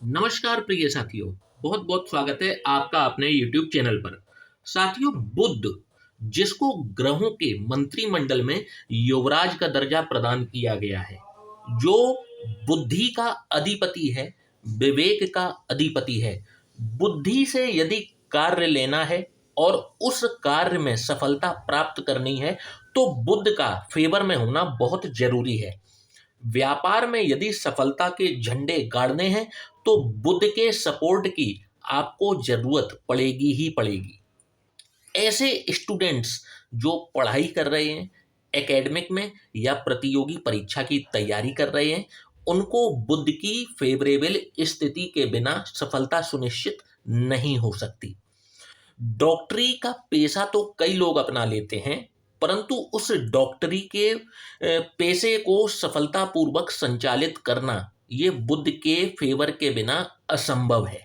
नमस्कार प्रिय साथियों। बहुत बहुत स्वागत है आपका अपने YouTube चैनल पर। साथियों, बुध जिसको ग्रहों के मंत्रिमंडल में युवराज का दर्जा प्रदान किया गया है, जो बुद्धि का अधिपति है, विवेक का अधिपति है। बुद्धि से यदि कार्य लेना है और उस कार्य में सफलता प्राप्त करनी है तो बुध का फेवर में होना बहुत जरूरी है। व्यापार में यदि सफलता के झंडे गाड़ने हैं तो बुध के सपोर्ट की आपको जरूरत पड़ेगी ही पड़ेगी। ऐसे स्टूडेंट्स जो पढ़ाई कर रहे हैं एकेडमिक में या प्रतियोगी परीक्षा की तैयारी कर रहे हैं, उनको बुध की फेवरेबल स्थिति के बिना सफलता सुनिश्चित नहीं हो सकती। डॉक्टरी का पेशा तो कई लोग अपना लेते हैं, परंतु उस डॉक्टरी के पेशे को सफलतापूर्वक संचालित करना ये बुध के फेवर के बिना असंभव है।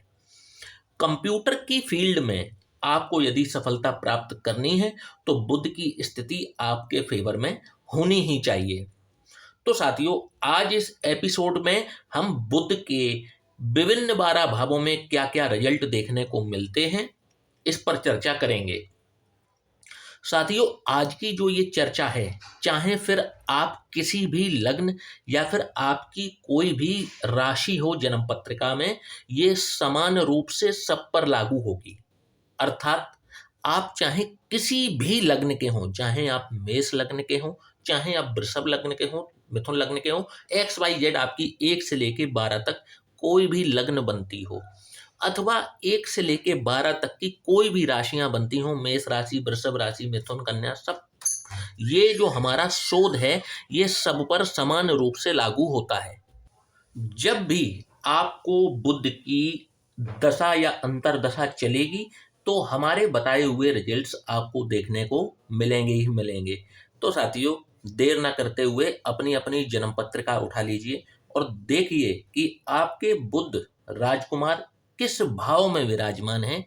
कंप्यूटर की फील्ड में आपको यदि सफलता प्राप्त करनी है तो बुध की स्थिति आपके फेवर में होनी ही चाहिए। तो साथियों, आज इस एपिसोड में हम बुध के विभिन्न 12 भावों में क्या क्या रिजल्ट देखने को मिलते हैं, इस पर चर्चा करेंगे। साथियों, आज की जो ये चर्चा है, चाहे फिर आप किसी भी लग्न या फिर आपकी कोई भी राशि हो जन्म पत्रिका में, ये समान रूप से सब पर लागू होगी। अर्थात आप चाहे किसी भी लग्न के हों, चाहे आप मेष लग्न के हों, चाहे आप वृषभ लग्न के हों, मिथुन लग्न के हों, एक्स वाई जेड आपकी 1 से लेके 12 तक कोई भी लग्न बनती हो, अथवा 1 से लेके 12 तक की कोई भी राशियां बनती हों, मेष राशि, वृषभ राशि, मिथुन, कन्या, सब ये जो हमारा शोध है ये सब पर समान रूप से लागू होता है। जब भी आपको बुध की दशा या अंतरदशा चलेगी तो हमारे बताए हुए रिजल्ट्स आपको देखने को मिलेंगे ही मिलेंगे। तो साथियों, देर ना करते हुए अपनी अपनी जन्म पत्रिका उठा लीजिए और देखिए कि आपके बुध राजकुमार किस भाव में विराजमान है।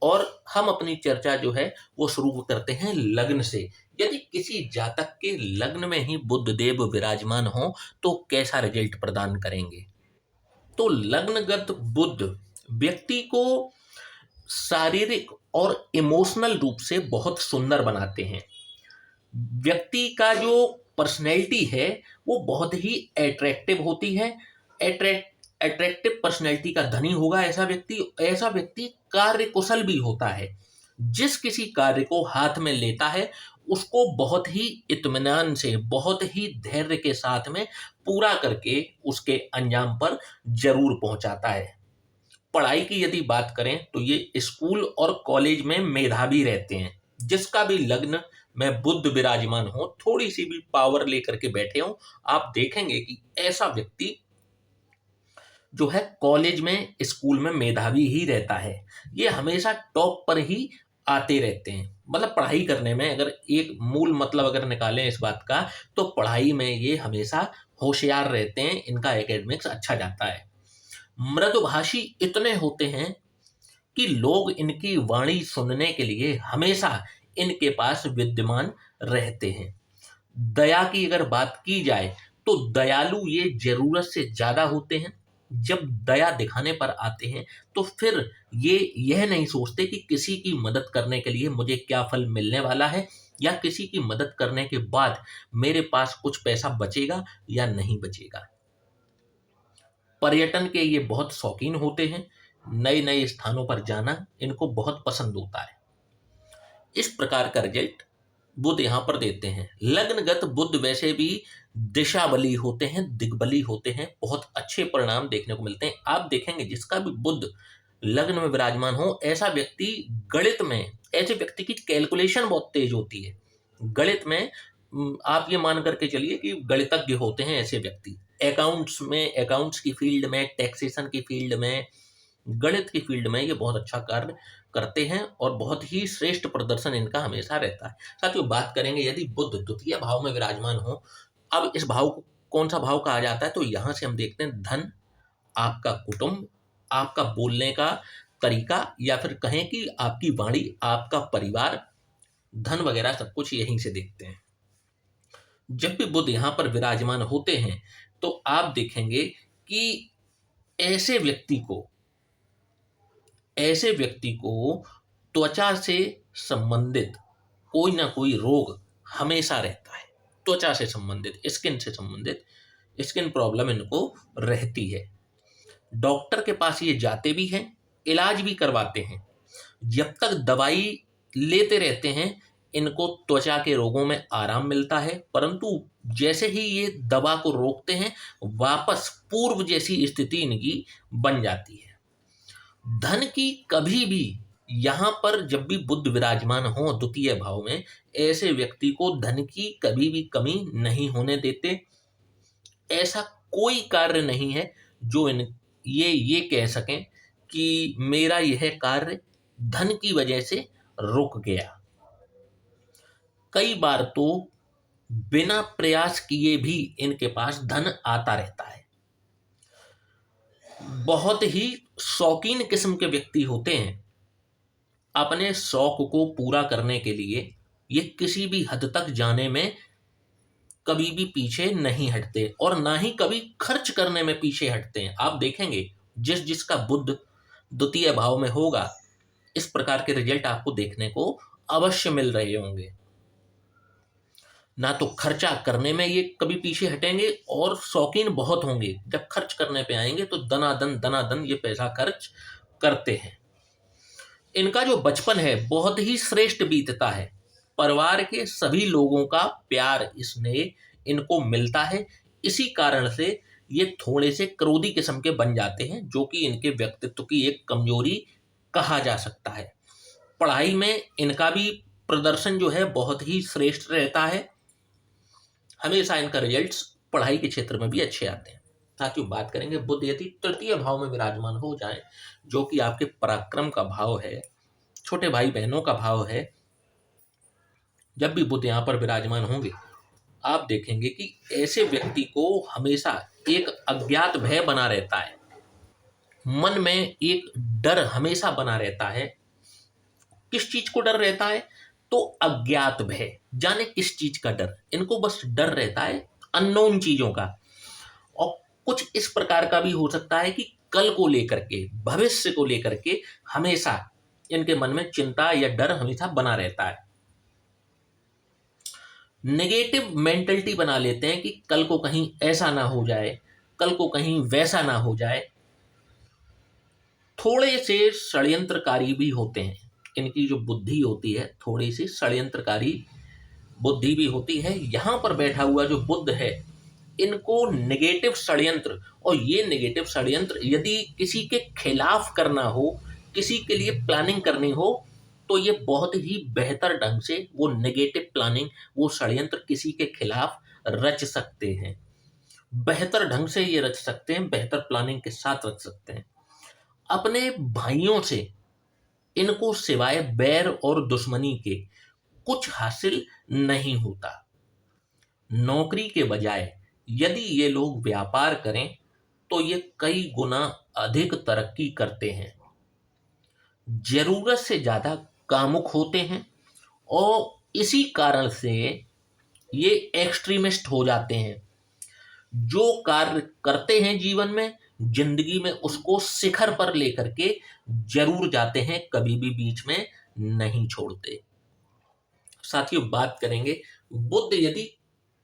और हम अपनी चर्चा जो है वो शुरू करते हैं लग्न से। यदि किसी जातक के लग्न में ही बुध देव विराजमान हो तो कैसा रिजल्ट प्रदान करेंगे। तो लग्नगत बुध व्यक्ति को शारीरिक और इमोशनल रूप से बहुत सुंदर बनाते हैं। व्यक्ति का जो पर्सनैलिटी है वो बहुत ही एट्रैक्टिव होती है। एट्रैक्टिव पर्सनैलिटी का धनी होगा ऐसा व्यक्ति कार्य कुशल भी होता है। जिस किसी कार्य को हाथ में लेता है उसको बहुत ही इत्मीनान से, बहुत ही धैर्य के साथ में पूरा करके उसके अंजाम पर जरूर पहुंचाता है। पढ़ाई की यदि बात करें तो ये स्कूल और कॉलेज में मेधावी रहते हैं। जिसका भी लग्न में बुध विराजमान हो, थोड़ी सी भी पावर लेकर के बैठे हो, आप देखेंगे कि ऐसा व्यक्ति जो है कॉलेज में, स्कूल में मेधावी ही रहता है। ये हमेशा टॉप पर ही आते रहते हैं। मतलब पढ़ाई करने में अगर एक मूल मतलब अगर निकालें इस बात का, तो पढ़ाई में ये हमेशा होशियार रहते हैं, इनका एकेडमिक्स अच्छा जाता है। मृदुभाषी इतने होते हैं कि लोग इनकी वाणी सुनने के लिए हमेशा इनके पास विद्यमान रहते हैं। दया की अगर बात की जाए तो दयालु ये जरूरत से ज्यादा होते हैं। जब दया दिखाने पर आते हैं तो फिर ये यह नहीं सोचते कि किसी की मदद करने के लिए मुझे क्या फल मिलने वाला है, या किसी की मदद करने के बाद मेरे पास कुछ पैसा बचेगा या नहीं बचेगा। पर्यटन के ये बहुत शौकीन होते हैं। नए नए स्थानों पर जाना इनको बहुत पसंद होता है। इस प्रकार का रिजल्ट बुध यहाँ पर देते हैं। लग्नगत बुध वैसे भी दिशा बली होते हैं, दिग्बली होते हैं, बहुत अच्छे परिणाम देखने को मिलते हैं। आप देखेंगे जिसका भी बुध लग्न में विराजमान हो, ऐसा व्यक्ति गणित में, ऐसे व्यक्ति की कैलकुलेशन बहुत तेज होती है। गणित में आप ये मान करके चलिए कि गणितज्ञ होते हैं ऐसे व्यक्ति। अकाउंट्स में, अकाउंट्स की फील्ड में, टैक्सेशन की फील्ड में, गणित की फील्ड में ये बहुत अच्छा कार्य करते हैं और बहुत ही श्रेष्ठ प्रदर्शन इनका हमेशा रहता है। साथियों, बात करेंगे यदि बुध द्वितीय भाव में विराजमान हो। अब इस भाव को कौन सा भाव कहा जाता है, तो यहां से हम देखते हैं धन, आपका कुटुंब, आपका बोलने का तरीका, या फिर कहें कि आपकी वाणी, आपका परिवार, धन वगैरह सब कुछ यहीं से देखते हैं। जब भी बुध यहाँ पर विराजमान होते हैं तो आप देखेंगे कि ऐसे व्यक्ति को ऐसे व्यक्ति को त्वचा से संबंधित कोई ना कोई रोग हमेशा रहता है। त्वचा से संबंधित, स्किन से संबंधित स्किन प्रॉब्लम इनको रहती है। डॉक्टर के पास ये जाते भी हैं, इलाज भी करवाते हैं। जब तक दवाई लेते रहते हैं इनको त्वचा के रोगों में आराम मिलता है, परंतु जैसे ही ये दवा को रोकते हैं वापस पूर्व जैसी स्थिति इनकी बन जाती है। धन की कभी भी, यहाँ पर जब भी बुध विराजमान हो द्वितीय भाव में, ऐसे व्यक्ति को धन की कभी भी कमी नहीं होने देते। ऐसा कोई कार्य नहीं है जो ये कह सकें कि मेरा यह कार्य धन की वजह से रुक गया। कई बार तो बिना प्रयास किए भी इनके पास धन आता रहता है। बहुत ही शौकीन किस्म के व्यक्ति होते हैं। अपने शौक को पूरा करने के लिए ये किसी भी हद तक जाने में कभी भी पीछे नहीं हटते और ना ही कभी खर्च करने में पीछे हटते हैं। आप देखेंगे जिस जिसका बुध द्वितीय भाव में होगा इस प्रकार के रिजल्ट आपको देखने को अवश्य मिल रहे होंगे। ना तो खर्चा करने में ये कभी पीछे हटेंगे और शौकीन बहुत होंगे। जब खर्च करने पे आएंगे तो दनादन ये पैसा खर्च करते हैं। इनका जो बचपन है बहुत ही श्रेष्ठ बीतता है। परिवार के सभी लोगों का प्यार स्नेह इनको मिलता है। इसी कारण से ये थोड़े से क्रोधी किस्म के बन जाते हैं, जो कि इनके व्यक्तित्व की एक कमजोरी कहा जा सकता है। पढ़ाई में इनका भी प्रदर्शन जो है बहुत ही श्रेष्ठ रहता है। हमेशा इनका रिजल्ट्स पढ़ाई के क्षेत्र में भी अच्छे आते हैं। साथियों, बात करेंगे बुध यदि तृतीय भाव में विराजमान हो जाए, जो कि आपके पराक्रम का भाव है, छोटे भाई बहनों का भाव है। जब भी बुध यहाँ पर विराजमान होंगे आप देखेंगे कि ऐसे व्यक्ति को हमेशा एक अज्ञात भय बना रहता है। मन में एक डर हमेशा बना रहता है। किस चीज को डर रहता है? तो अज्ञात भय, जाने किस चीज का डर। इनको बस डर रहता है अननोन चीजों का। और कुछ इस प्रकार का भी हो सकता है कि कल को लेकर के, भविष्य को लेकर के हमेशा इनके मन में चिंता या डर हमेशा बना रहता है। नेगेटिव मेंटलिटी बना लेते हैं कि कल को कहीं ऐसा ना हो जाए, कल को कहीं वैसा ना हो जाए। थोड़े से षड्यंत्रकारी भी होते हैं। इनकी जो बुद्धि होती है थोड़ी सी षड्यंत्रकारी बुद्धि भी होती है। यहाँ पर बैठा हुआ जो बुध है इनको नेगेटिव षड्यंत्र, और ये नेगेटिव षड्यंत्र यदि किसी के खिलाफ करना हो, किसी के लिए प्लानिंग करनी हो, तो ये बहुत ही बेहतर ढंग से वो नेगेटिव प्लानिंग, वो षड्यंत्र किसी के खिलाफ रच सकते हैं। बेहतर ढंग से ये रच सकते हैं, बेहतर प्लानिंग के साथ रच सकते हैं। अपने भाइयों से इनको सिवाय बैर और दुश्मनी के कुछ हासिल नहीं होता। नौकरी के बजाय यदि ये लोग व्यापार करें तो ये कई गुना अधिक तरक्की करते हैं। जरूरत से ज्यादा कामुक होते हैं और इसी कारण से ये एक्सट्रीमिस्ट हो जाते हैं। जो कार्य करते हैं जीवन में, जिंदगी में, उसको शिखर पर लेकर के जरूर जाते हैं, कभी भी बीच में नहीं छोड़ते। साथियों, बात करेंगे बुध यदि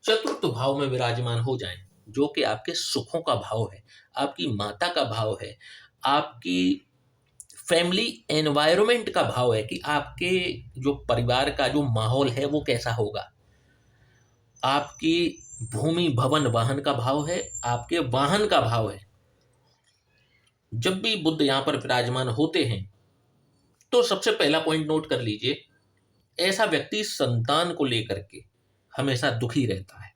चतुर्थ भाव में विराजमान हो जाए, जो कि आपके सुखों का भाव है, आपकी माता का भाव है, आपकी फैमिली एनवायरनमेंट का भाव है कि आपके जो परिवार का जो माहौल है वो कैसा होगा। आपकी भूमि भवन वाहन का भाव है, आपके वाहन का भाव है। जब भी बुध यहाँ पर विराजमान होते हैं तो सबसे पहला पॉइंट नोट कर लीजिए, ऐसा व्यक्ति संतान को लेकर के हमेशा दुखी रहता है।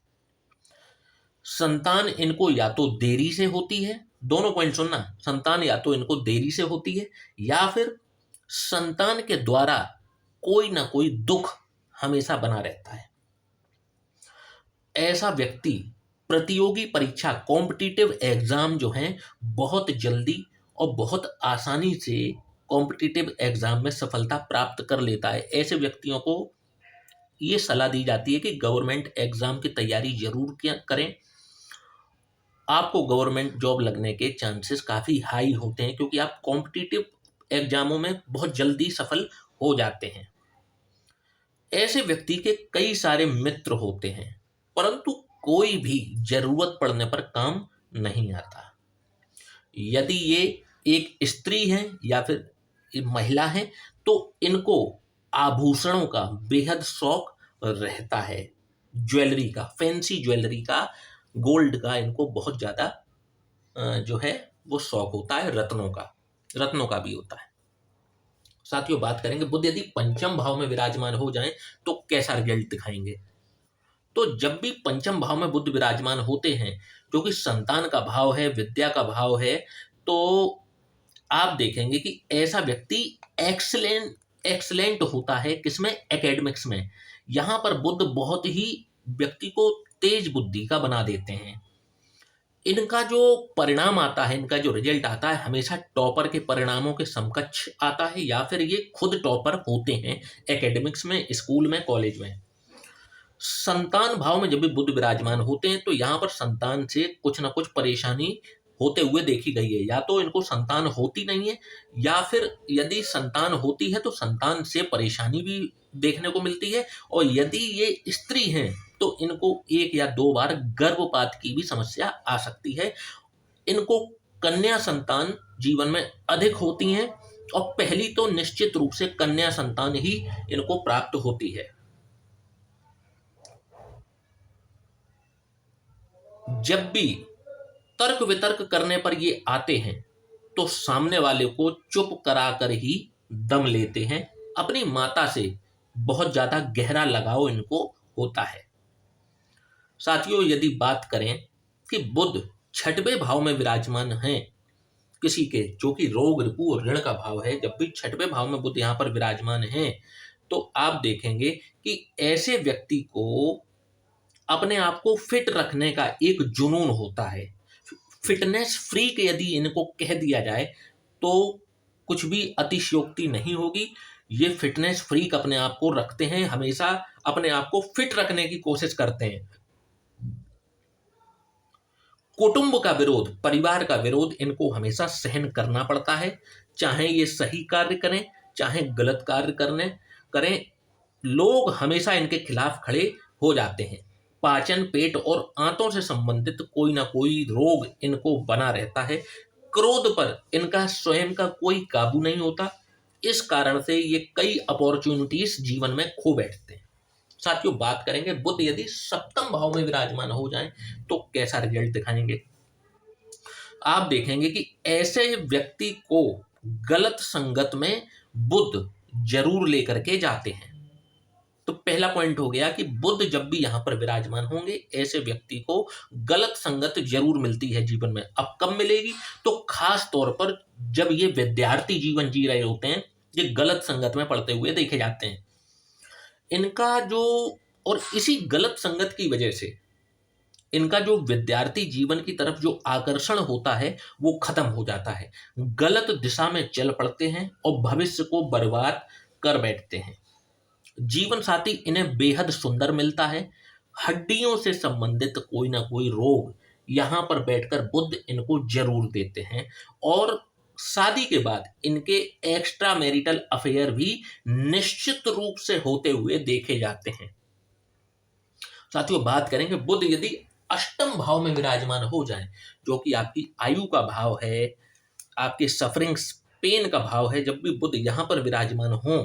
संतान इनको या तो देरी से होती है, दोनों पॉइंट सुनना, संतान या तो इनको देरी से होती है या फिर संतान के द्वारा कोई ना कोई दुख हमेशा बना रहता है। ऐसा व्यक्ति प्रतियोगी परीक्षा, कॉम्पिटिटिव एग्जाम जो हैं बहुत जल्दी और बहुत आसानी से कॉम्पिटिटिव एग्जाम में सफलता प्राप्त कर लेता है। ऐसे व्यक्तियों को ये सलाह दी जाती है कि गवर्नमेंट एग्जाम की तैयारी जरूर करें आपको गवर्नमेंट जॉब लगने के चांसेस काफ़ी हाई होते हैं, क्योंकि आप कॉम्पिटिटिव एग्जामों में बहुत जल्दी सफल हो जाते हैं। ऐसे व्यक्ति के कई सारे मित्र होते हैं, परंतु कोई भी जरूरत पड़ने पर काम नहीं आता। यदि ये एक स्त्री है या फिर ये महिला है, तो इनको आभूषणों का बेहद शौक रहता है। ज्वेलरी का, फैंसी ज्वेलरी का, गोल्ड का इनको बहुत ज़्यादा जो है वो शौक होता है। रत्नों का भी होता है। साथियों, बात करेंगे बुध यदि पंचम भाव में विराजमान हो जाएं तो कैसा रिजल्ट दिखाएंगे। तो जब भी पंचम भाव में बुध विराजमान होते हैं, जो कि संतान का भाव है, विद्या का भाव है, तो आप देखेंगे कि ऐसा व्यक्ति एक्सलेंट होता है। किसमें? एकेडमिक्स में। यहाँ पर बुध बहुत ही व्यक्ति को तेज बुद्धि का बना देते हैं। इनका जो परिणाम आता है, इनका जो रिजल्ट आता है, हमेशा टॉपर के परिणामों के समकक्ष आता है, या फिर ये खुद टॉपर होते हैं एकेडमिक्स में, स्कूल में, कॉलेज में। संतान भाव में जब भी बुध विराजमान होते हैं, तो यहाँ पर संतान से कुछ ना कुछ परेशानी होते हुए देखी गई है। या तो इनको संतान होती नहीं है, या फिर यदि संतान होती है तो संतान से परेशानी भी देखने को मिलती है। और यदि ये स्त्री हैं तो इनको 1 या 2 बार गर्भपात की भी समस्या आ सकती है। इनको कन्या संतान जीवन में अधिक होती हैं, और पहली तो निश्चित रूप से कन्या संतान ही इनको प्राप्त होती है। जब भी तर्क वितर्क करने पर ये आते हैं, तो सामने वाले को चुप करा कर ही दम लेते हैं। अपनी माता से बहुत ज्यादा गहरा लगाव इनको होता है। साथियों, यदि बात करें कि बुध छठवें भाव में विराजमान हैं किसी के, जो कि रोग, रिपु और ऋण का भाव है, जब भी छठवें भाव में बुध यहाँ पर विराजमान हैं, तो आप देखेंगे कि ऐसे व्यक्ति को अपने आप को फिट रखने का एक जुनून होता है। फिटनेस फ्रीक यदि इनको कह दिया जाए तो कुछ भी अतिशयोक्ति नहीं होगी। ये फिटनेस फ्रीक अपने आप को रखते हैं, हमेशा अपने आप को फिट रखने की कोशिश करते हैं। कुटुंब का विरोध, परिवार का विरोध इनको हमेशा सहन करना पड़ता है। चाहे ये सही कार्य करें, चाहे गलत कार्य करें, लोग हमेशा इनके खिलाफ खड़े हो जाते हैं। पाचन, पेट और आंतों से संबंधित कोई ना कोई रोग इनको बना रहता है। क्रोध पर इनका स्वयं का कोई काबू नहीं होता। इस कारण से ये कई अपॉर्चुनिटीज जीवन में खो बैठते हैं। साथियों, बात करेंगे बुध यदि सप्तम भाव में विराजमान हो जाएं तो कैसा रिजल्ट दिखाएंगे। आप देखेंगे कि ऐसे व्यक्ति को गलत संगत में बुध जरूर लेकर के जाते हैं। तो पहला पॉइंट हो गया कि बुध जब भी यहां पर विराजमान होंगे, ऐसे व्यक्ति को गलत संगत जरूर मिलती है जीवन में। अब कब मिलेगी? तो खास तौर पर जब ये विद्यार्थी जीवन जी रहे होते हैं, ये गलत संगत में पड़ते हुए देखे जाते हैं। इनका जो, और इसी गलत संगत की वजह से इनका जो विद्यार्थी जीवन की तरफ जो आकर्षण होता है वो खत्म हो जाता है। गलत दिशा में चल पड़ते हैं और भविष्य को बर्बाद कर बैठते हैं। जीवन साथी इन्हें बेहद सुंदर मिलता है। हड्डियों से संबंधित कोई ना कोई रोग यहाँ पर बैठकर बुध इनको जरूर देते हैं। और शादी के बाद इनके एक्स्ट्रा मैरिटल अफेयर भी निश्चित रूप से होते हुए देखे जाते हैं। साथियों, बात करेंगे बुध यदि अष्टम भाव में विराजमान हो जाए, जो कि आपकी आयु का भाव है, आपके सफरिंग्स, पेन का भाव है, जब भी बुध यहाँ पर विराजमान हो,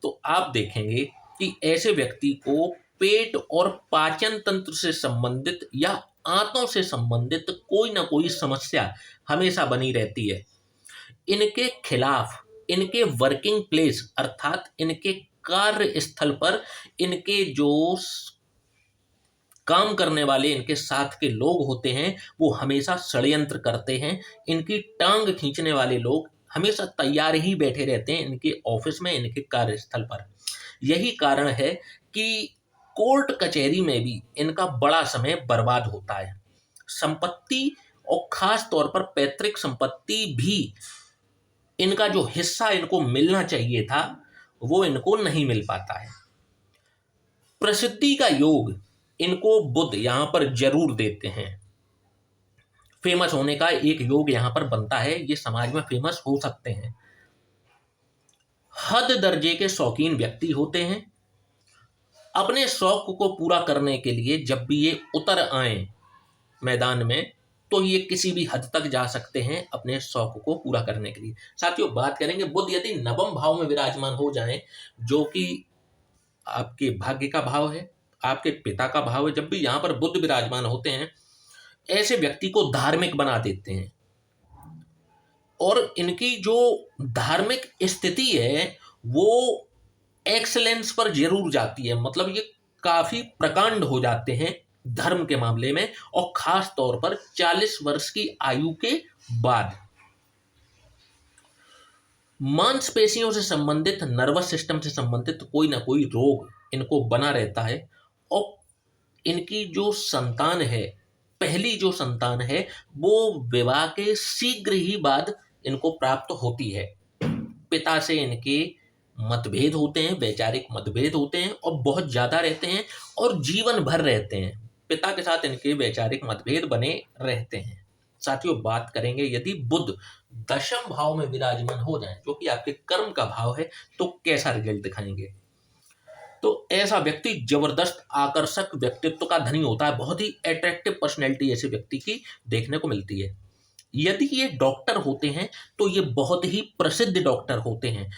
तो आप देखेंगे कि ऐसे व्यक्ति को पेट और पाचन तंत्र से संबंधित या आंतों से संबंधित कोई ना कोई समस्या हमेशा बनी रहती है। इनके खिलाफ इनके वर्किंग प्लेस अर्थात इनके कार्य स्थल पर इनके जो काम करने वाले इनके साथ के लोग होते हैं, वो हमेशा षड्यंत्र करते हैं। इनकी टांग खींचने वाले लोग हमेशा तैयार ही बैठे रहते हैं इनके ऑफिस में, इनके कार्यस्थल पर। यही कारण है कि कोर्ट कचहरी में भी इनका बड़ा समय बर्बाद होता है। संपत्ति और खास तौर पर पैतृक संपत्ति भी, इनका जो हिस्सा इनको मिलना चाहिए था वो इनको नहीं मिल पाता है। प्रसिद्धि का योग इनको बुध यहाँ पर जरूर देते हैं। फेमस होने का एक योग यहाँ पर बनता है, ये समाज में फेमस हो सकते हैं। हद दर्जे के शौकीन व्यक्ति होते हैं। अपने शौक को पूरा करने के लिए जब भी ये उतर आए मैदान में, तो ये किसी भी हद तक जा सकते हैं अपने शौक को पूरा करने के लिए। साथियों, बात करेंगे बुध यदि नवम भाव में विराजमान हो जाएं, जो कि आपके भाग्य का भाव है, आपके पिता का भाव है, जब भी यहाँ पर बुध विराजमान होते हैं, ऐसे व्यक्ति को धार्मिक बना देते हैं। और इनकी जो धार्मिक स्थिति है वो एक्सलेंस पर जरूर जाती है, मतलब ये काफी प्रकांड हो जाते हैं धर्म के मामले में, और खास तौर पर 40 वर्ष की आयु के बाद। मांसपेशियों से संबंधित, नर्वस सिस्टम से संबंधित कोई ना कोई रोग इनको बना रहता है। और इनकी जो संतान है, पहली जो संतान है, वो विवाह के शीघ्र ही बाद इनको प्राप्त होती है। पिता से इनके मतभेद होते हैं, वैचारिक मतभेद होते हैं और बहुत ज्यादा रहते हैं और जीवन भर रहते हैं। पिता के साथ इनके वैचारिक मतभेद बने रहते हैं। साथियों, बात करेंगे यदि बुध दशम भाव में विराजमान हो जाए, जो कि आपके कर्म का भाव है, तो कैसा रिजल्ट दिखाएंगे। तो ऐसा व्यक्ति जबरदस्त आकर्षक व्यक्तित्व का धनी होता है, बहुत ही अट्रैक्टिव पर्सनैलिटी ऐसे व्यक्ति की देखने को मिलती है। यदि ये डॉक्टर होते हैं तो ये बहुत ही प्रसिद्ध डॉक्टर होते हैं।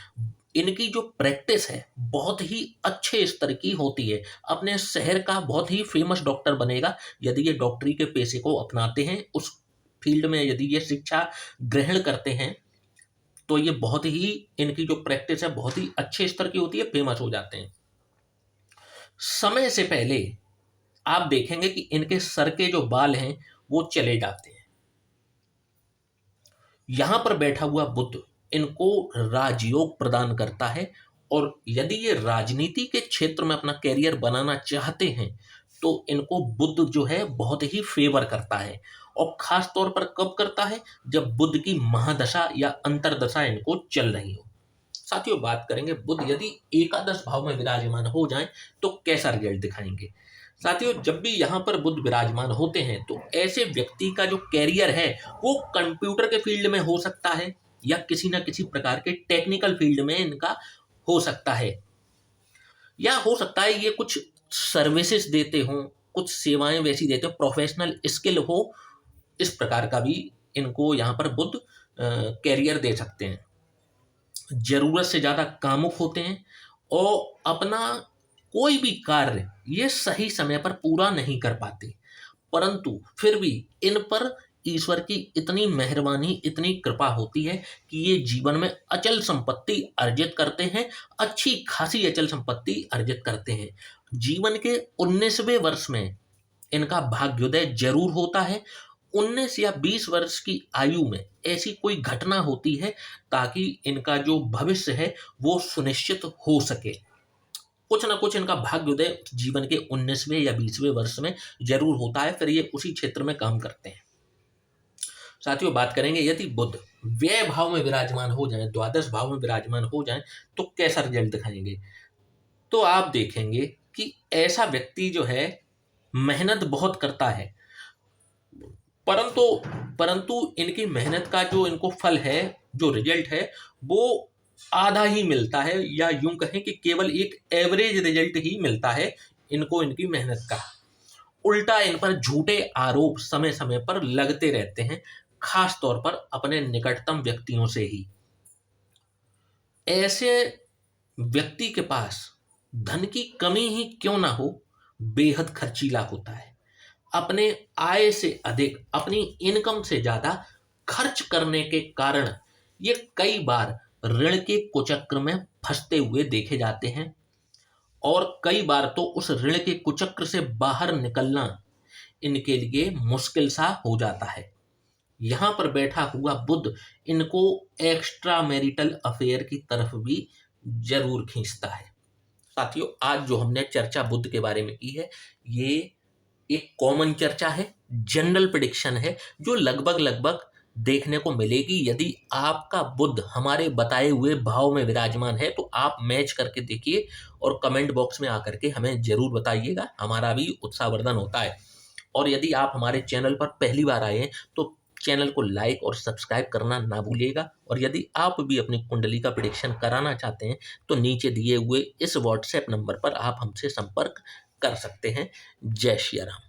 इनकी जो प्रैक्टिस है बहुत ही अच्छे स्तर की होती है, अपने शहर का बहुत ही फेमस डॉक्टर बनेगा यदि ये डॉक्टरी के पेशे को अपनाते हैं। उस फील्ड में यदि ये शिक्षा ग्रहण करते हैं तो ये बहुत ही, इनकी जो प्रैक्टिस है बहुत ही अच्छे स्तर की होती है, फेमस हो जाते हैं। समय से पहले आप देखेंगे कि इनके सर के जो बाल हैं वो चले जाते हैं। यहां पर बैठा हुआ बुध इनको राजयोग प्रदान करता है, और यदि ये राजनीति के क्षेत्र में अपना कैरियर बनाना चाहते हैं तो इनको बुध जो है बहुत ही फेवर करता है। और खास तौर पर कब करता है, जब बुध की महादशा या अंतरदशा इनको चल रही हो। साथियों, बात करेंगे बुध यदि एकादश भाव में विराजमान हो जाएं तो कैसा रिजल्ट दिखाएंगे। साथियों, जब भी यहाँ पर बुध विराजमान होते हैं तो ऐसे व्यक्ति का जो कैरियर है वो कंप्यूटर के फील्ड में हो सकता है या किसी न किसी प्रकार के टेक्निकल फील्ड में इनका हो सकता है, या हो सकता है ये कुछ सर्विसेज देते हों, कुछ सेवाएं वैसी देते हो, प्रोफेशनल स्किल हो, इस प्रकार का भी इनको यहाँ पर बुध कैरियर दे सकते हैं। जरूरत से ज्यादा कामुक होते हैं और अपना कोई भी कार्य ये सही समय पर पूरा नहीं कर पाते, परंतु फिर भी इन पर ईश्वर की इतनी मेहरबानी, इतनी कृपा होती है कि ये जीवन में अचल संपत्ति अर्जित करते हैं, अच्छी खासी अचल संपत्ति अर्जित करते हैं। जीवन के 19वें वर्ष में इनका भाग्योदय जरूर होता है। 19 या 20 वर्ष की आयु में ऐसी कोई घटना होती है ताकि इनका जो भविष्य है वो सुनिश्चित हो सके। कुछ ना कुछ इनका भाग्योदय जीवन के 19वें या 20वें वर्ष में जरूर होता है, फिर ये उसी क्षेत्र में काम करते हैं। साथियों, बात करेंगे यदि बुध व्यय भाव में विराजमान हो जाए, द्वादश भाव में विराजमान हो जाए तो कैसा रिजल्ट दिखाएंगे। तो आप देखेंगे कि ऐसा व्यक्ति जो है मेहनत बहुत करता है, परंतु परंतु इनकी मेहनत का जो इनको फल है, जो रिजल्ट है, वो आधा ही मिलता है, या यूं कहें कि केवल एक एवरेज रिजल्ट ही मिलता है इनको इनकी मेहनत का। उल्टा इन पर झूठे आरोप समय समय पर लगते रहते हैं, खास तौर पर अपने निकटतम व्यक्तियों से ही। ऐसे व्यक्ति के पास धन की कमी ही क्यों ना हो, बेहद खर्चीला होता है। अपने आय से अधिक, अपनी इनकम से ज्यादा खर्च करने के कारण ये कई बार ऋण के कुचक्र में फंसते हुए देखे जाते हैं, और कई बार तो उस ऋण के कुचक्र से बाहर निकलना इनके लिए मुश्किल सा हो जाता है। यहाँ पर बैठा हुआ बुध इनको एक्स्ट्रा मैरिटल अफेयर की तरफ भी जरूर खींचता है। साथियों, आज जो हमने चर्चा बुध के बारे में की है, ये एक कॉमन चर्चा है, जनरल प्रेडिक्शन है, जो लगभग लगभग देखने को मिलेगी। यदि आपका बुध हमारे बताए हुए भाव में विराजमान है तो आप मैच करके देखिए और कमेंट बॉक्स में आकर के हमें जरूर बताइएगा, हमारा भी उत्साहवर्धन होता है। और यदि आप हमारे चैनल पर पहली बार आए हैं तो चैनल को लाइक और सब्सक्राइब करना ना भूलिएगा। और यदि आप भी अपनी कुंडली का प्रेडिक्शन कराना चाहते हैं तो नीचे दिए हुए इस व्हाट्सएप नंबर पर आप हमसे संपर्क कर सकते हैं। जय श्री राम।